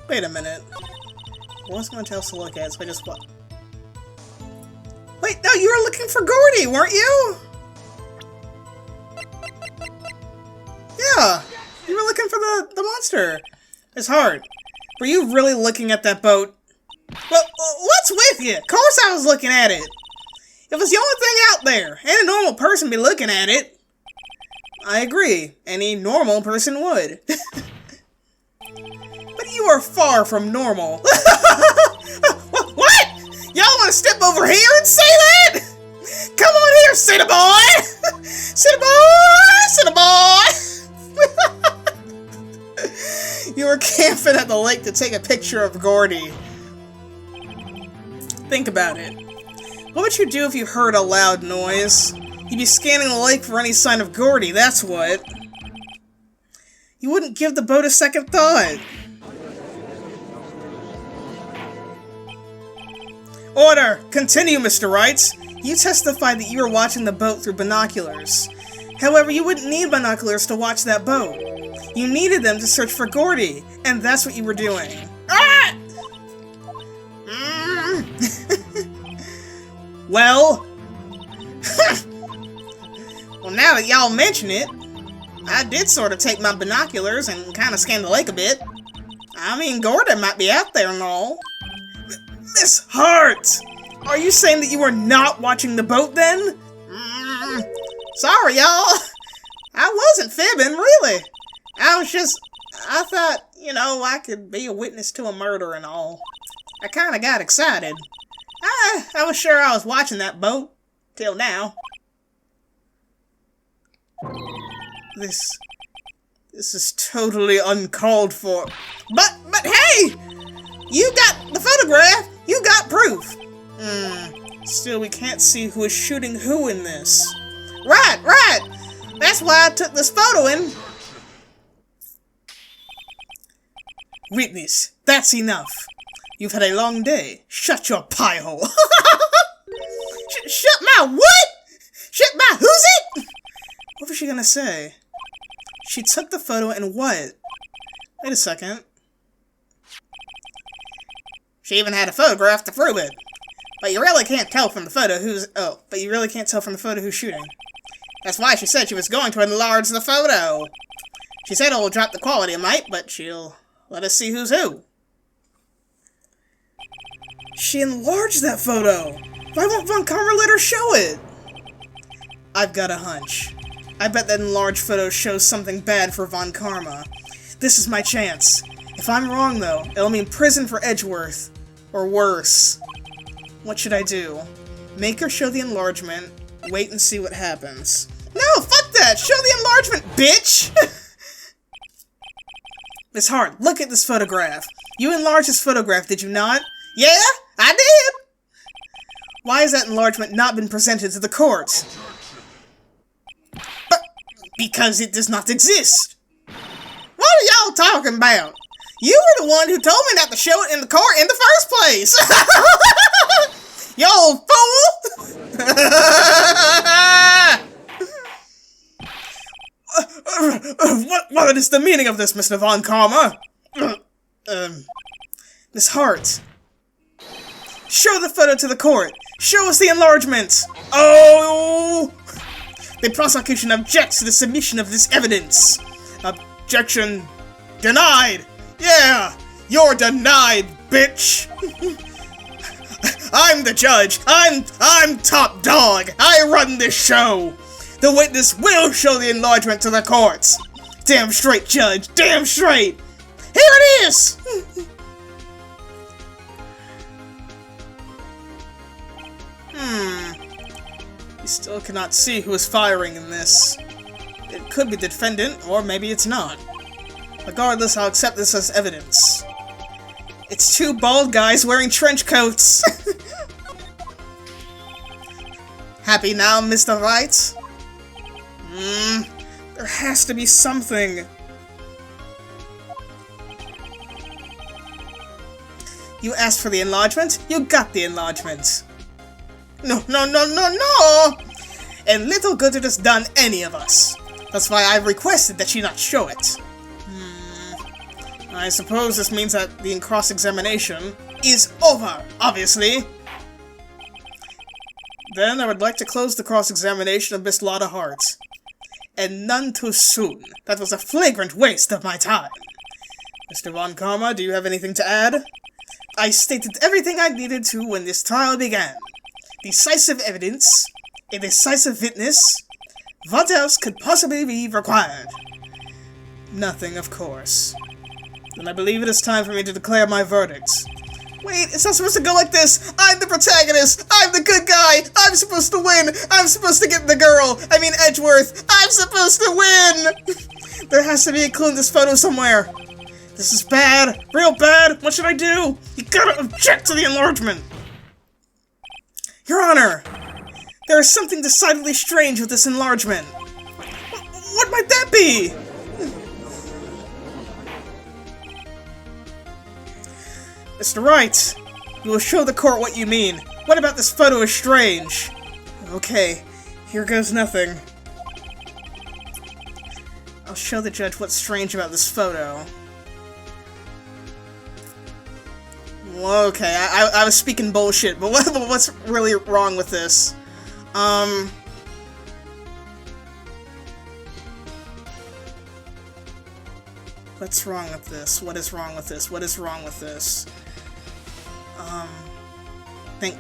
Wait a minute. There wasn't much else to look at, so I just what? Wait, no, you were looking for Gordy, weren't you? Yeah, you were looking for the monster. It's hard. Were you really looking at that boat? Well, what's with you? Of course I was looking at it. It was the only thing out there. Any normal person be looking at it. I agree. Any normal person would. But you are far from normal. What? Y'all want to step over here and say that? Come on here, city boy! City boy! City boy! You were camping at the lake to take a picture of Gordy. Think about it. What would you do if you heard a loud noise? You'd be scanning the lake for any sign of Gordy, that's what. You wouldn't give the boat a second thought. Order! Continue, Mr. Wright. You testified that you were watching the boat through binoculars. However, you wouldn't need binoculars to watch that boat. You needed them to search for Gordy, and that's what you were doing. Ah! Well... Well, now that y'all mention it, I did sort of take my binoculars and kind of scan the lake a bit. I mean, Gordy might be out there and all. Miss Hart! Are you saying that you were not watching the boat then? Sorry, y'all. I wasn't fibbing, really. I thought, you know, I could be a witness to a murder and all. I kind of got excited. I was sure I was watching that boat. Till now. This is totally uncalled for. But hey! You got the photograph! You got proof! Still, we can't see who is shooting who in this. Right! That's why I took this photo in. Witness, that's enough. You've had a long day. Shut your pie hole. Shut my what? Shut my who's it? What was she gonna say? She took the photo and what? Wait a second. She even had a photograph to prove it. But you really can't tell from the photo who's shooting. That's why she said she was going to enlarge the photo. She said it'll drop the quality a mite, but she'll let us see who's who. She enlarged that photo! Why won't Von Karma let her show it? I've got a hunch. I bet that enlarged photo shows something bad for Von Karma. This is my chance. If I'm wrong, though, it'll mean prison for Edgeworth. Or worse. What should I do? Make her show the enlargement, wait and see what happens. No, fuck that! Show the enlargement, bitch! Miss Hart, look at this photograph. You enlarged this photograph, did you not? Yeah, I did! Why has that enlargement not been presented to the court? But because it does not exist. What are y'all talking about? You were the one who told me not to show it in the court in the first place! You old fool! What is the meaning of this, Mr. Von Karma? Miss Hart. Show the photo to the court. Show us the enlargement. Oh! The prosecution objects to the submission of this evidence. Objection denied. Yeah, you're denied, bitch. I'm the judge. I'm top dog. I run this show. The witness will show the enlargement to the courts. Damn straight, Judge. Damn straight. Here it is. You still cannot see who is firing in this. It could be the defendant, or maybe it's not. Regardless, I'll accept this as evidence. It's two bald guys wearing trench coats. Happy now, Mr. Wright? There has to be something. You asked for the enlargement, you got the enlargement. No! And little good it has done any of us. That's why I've requested that she not show it. I suppose this means that the cross-examination is over, obviously. Then I would like to close the cross-examination of Miss Lotta Hart. And none too soon. That was a flagrant waste of my time. Mr. Von Karma, do you have anything to add? I stated everything I needed to when this trial began. Decisive evidence, a decisive witness. What else could possibly be required? Nothing, of course. Then I believe it is time for me to declare my verdict. Wait, it's not supposed to go like this! I'm the protagonist! I'm the good guy! I'm supposed to win! I'm supposed to get the girl! I mean Edgeworth! I'm supposed to win! There has to be a clue in this photo somewhere. This is bad! Real bad! What should I do? You gotta object to the enlargement! Your Honor! There is something decidedly strange with this enlargement. What might that be? Mr. Wright, you will show the court what you mean. What about this photo is strange? Okay, here goes nothing. I'll show the judge what's strange about this photo. Okay, I was speaking bullshit, but what's really wrong with this? What's wrong with this? What is wrong with this? What is wrong with this? Think.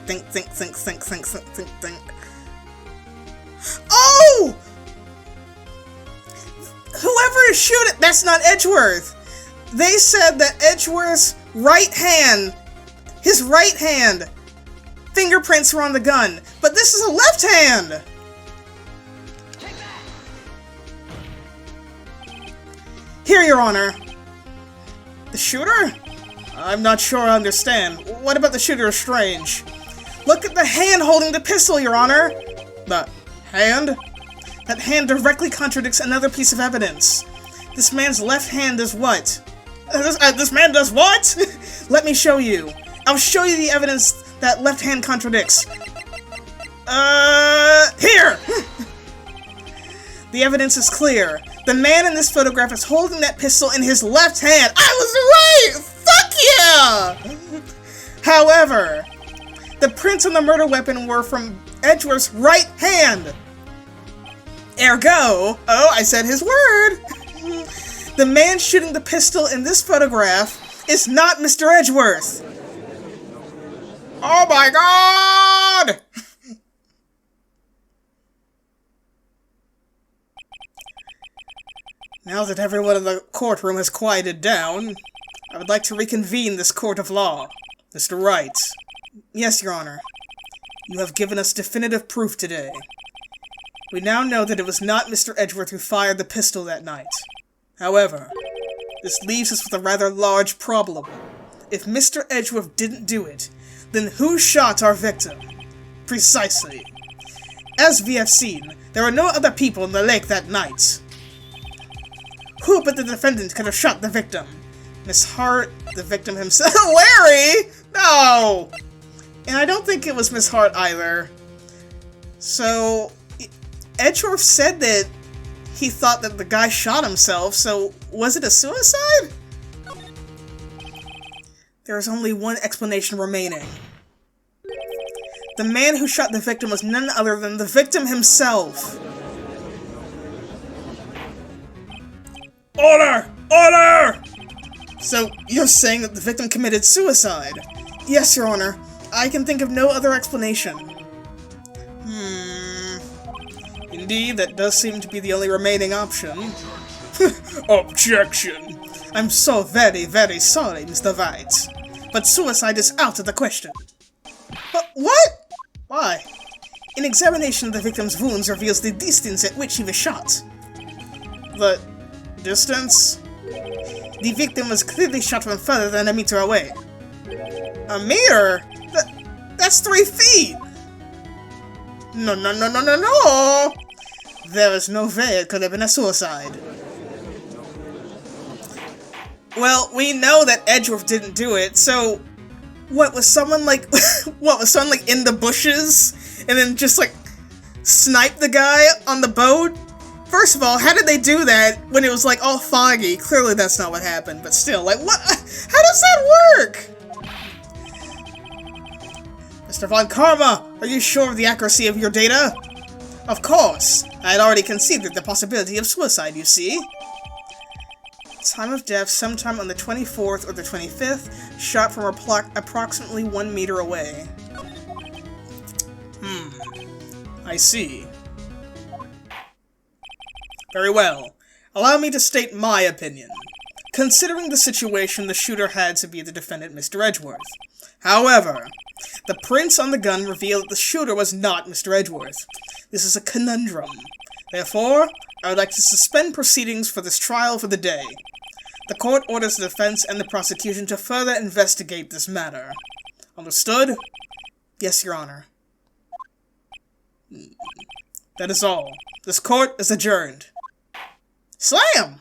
Oh! Whoever is shooting, that's not Edgeworth. They said that Edgeworth's right hand, his right hand, fingerprints were on the gun, but this is a left hand. Here, Your Honor. The shooter? I'm not sure I understand. What about the shooter is strange? Look at the hand holding the pistol, Your Honor! The hand? That hand directly contradicts another piece of evidence. This man's left hand does what? This man does what? Let me show you. I'll show you the evidence that left hand contradicts. Here! The evidence is clear. The man in this photograph is holding that pistol in his left hand. I was right! Fuck yeah! However, the prints on the murder weapon were from Edgeworth's right hand. Ergo, oh, I said his word. The man shooting the pistol in this photograph is not Mr. Edgeworth. Oh my god! Now that everyone in the courtroom has quieted down, I would like to reconvene this court of law. Mr. Wright. Yes, Your Honor. You have given us definitive proof today. We now know that it was not Mr. Edgeworth who fired the pistol that night. However, this leaves us with a rather large problem. If Mr. Edgeworth didn't do it, then who shot our victim? Precisely. As we have seen, there were no other people in the lake that night. Who but the defendant could have shot the victim? Miss Hart, the victim himself. Larry! No! And I don't think it was Miss Hart either. So, Edgeworth said that he thought that the guy shot himself, so was it a suicide? There is only one explanation remaining. The man who shot the victim was none other than the victim himself. Order! Order! So, you're saying that the victim committed suicide? Yes, Your Honor. I can think of no other explanation. Indeed, that does seem to be the only remaining option. Objection! I'm so very, very sorry, Mr. Wright. But suicide is out of the question. What? Why? An examination of the victim's wounds reveals the distance at which he was shot. The distance? The victim was clearly shot from further than a meter away. A meter? That's 3 feet! No, no, no, no, no, no! There is no way it could have been a suicide. Well, we know that Edgeworth didn't do it, so... What, was someone like... what, was someone like in the bushes? And then just like... snipe the guy on the boat? First of all, how did they do that when it was like all foggy? Clearly that's not what happened, but still, like what? How does that work? Mr. Von Karma, are you sure of the accuracy of your data? Of course. I had already considered the possibility of suicide, you see. Time of death sometime on the 24th or the 25th, shot from approximately 1 meter away. I see. Very well. Allow me to state my opinion. Considering the situation, the shooter had to be the defendant, Mr. Edgeworth. However, the prints on the gun reveal that the shooter was not Mr. Edgeworth. This is a conundrum. Therefore, I would like to suspend proceedings for this trial for the day. The court orders the defense and the prosecution to further investigate this matter. Understood? Yes, Your Honor. That is all. This court is adjourned. Slam!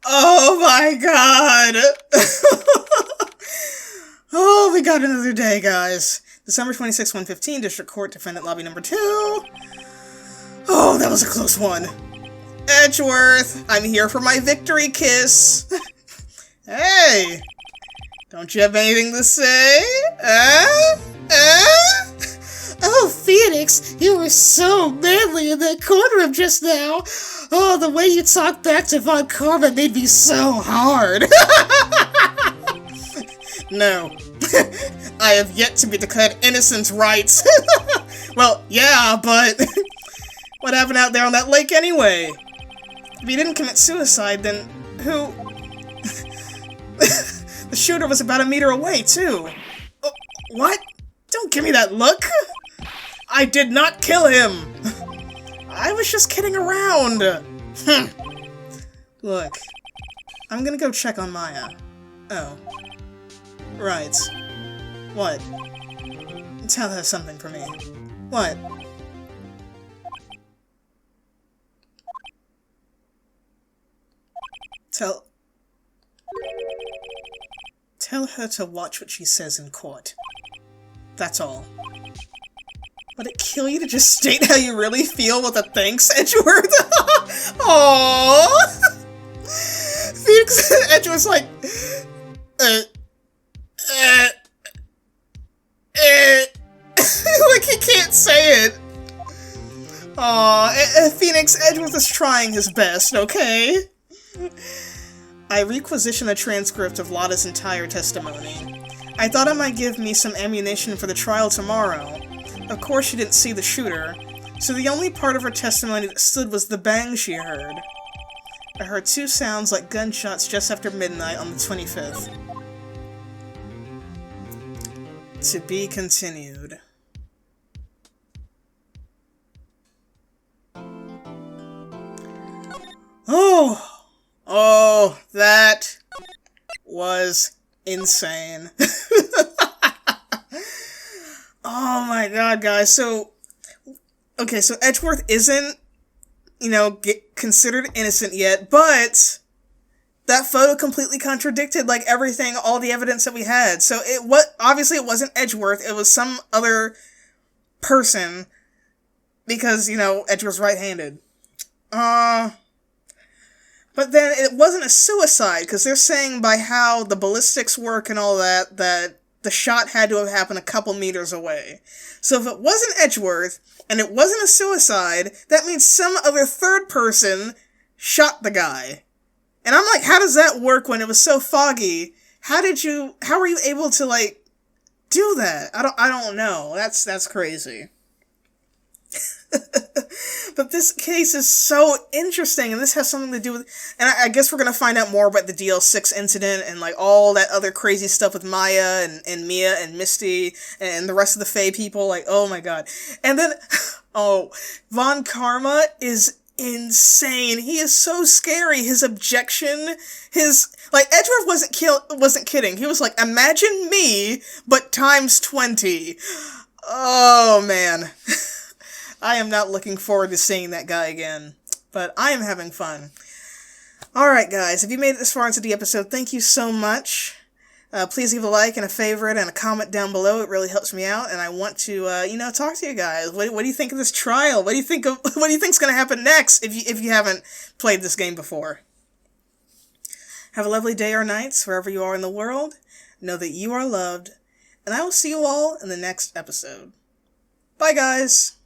Oh my god! Oh, we got another day, guys. December 26, 115, District Court, Defendant Lobby Number 2. Oh, that was a close one. Edgeworth, I'm here for my victory kiss. Hey! Don't you have anything to say? Oh, Phoenix, you were so manly in that courtroom just now. Oh, the way you talked back to Von Karma made me so hard. No. I have yet to be declared innocent, right? Well, yeah, but what happened out there on that lake anyway? If he didn't commit suicide, then who? The shooter was about 1 meter away, too. What? Don't give me that look! I did not kill him! I was just kidding around! Look, I'm gonna go check on Maya. Oh. Right. What? Tell her something for me. What? Tell her to watch what she says in court. That's all. Would it kill you to just state how you really feel with a thanks, Edgeworth? Aww! Phoenix Edgeworth's like... like he can't say it. Aw, Phoenix Edgeworth is trying his best, okay? I requisitioned a transcript of Lotta's entire testimony. I thought it might give me some ammunition for the trial tomorrow. Of course she didn't see the shooter, so the only part of her testimony that stood was the bang she heard. I heard 2 sounds like gunshots just after midnight on the 25th. To be continued. Oh, that was insane. Oh my god, guys. So Edgeworth isn't, considered innocent yet, but that photo completely contradicted, everything, all the evidence that we had. So obviously it wasn't Edgeworth, it was some other person, because, Edgeworth's right-handed. But then it wasn't a suicide, because they're saying by how the ballistics work and all that the shot had to have happened a couple meters away. So if it wasn't Edgeworth, and it wasn't a suicide, that means some other third person shot the guy. And I'm like, how does that work when it was so foggy? How were you able to, do that? I don't know. That's crazy. But this case is so interesting, and this has something to do with, and I guess we're gonna find out more about the DL6 incident, and, all that other crazy stuff with Maya, and Mia, and Misty, and the rest of the Fae people, oh my god. And then, Von Karma is insane. He is so scary. His objection, Edgeworth wasn't kidding. He was like, imagine me, but times 20. Oh, man. I am not looking forward to seeing that guy again, but I am having fun. Alright, guys, if you made it this far into the episode, thank you so much. Please leave a like and a favorite and a comment down below. It really helps me out, and I want to, talk to you guys. What do you think of this trial? What do you think's going to happen next if you haven't played this game before? Have a lovely day or nights wherever you are in the world. Know that you are loved, and I will see you all in the next episode. Bye, guys!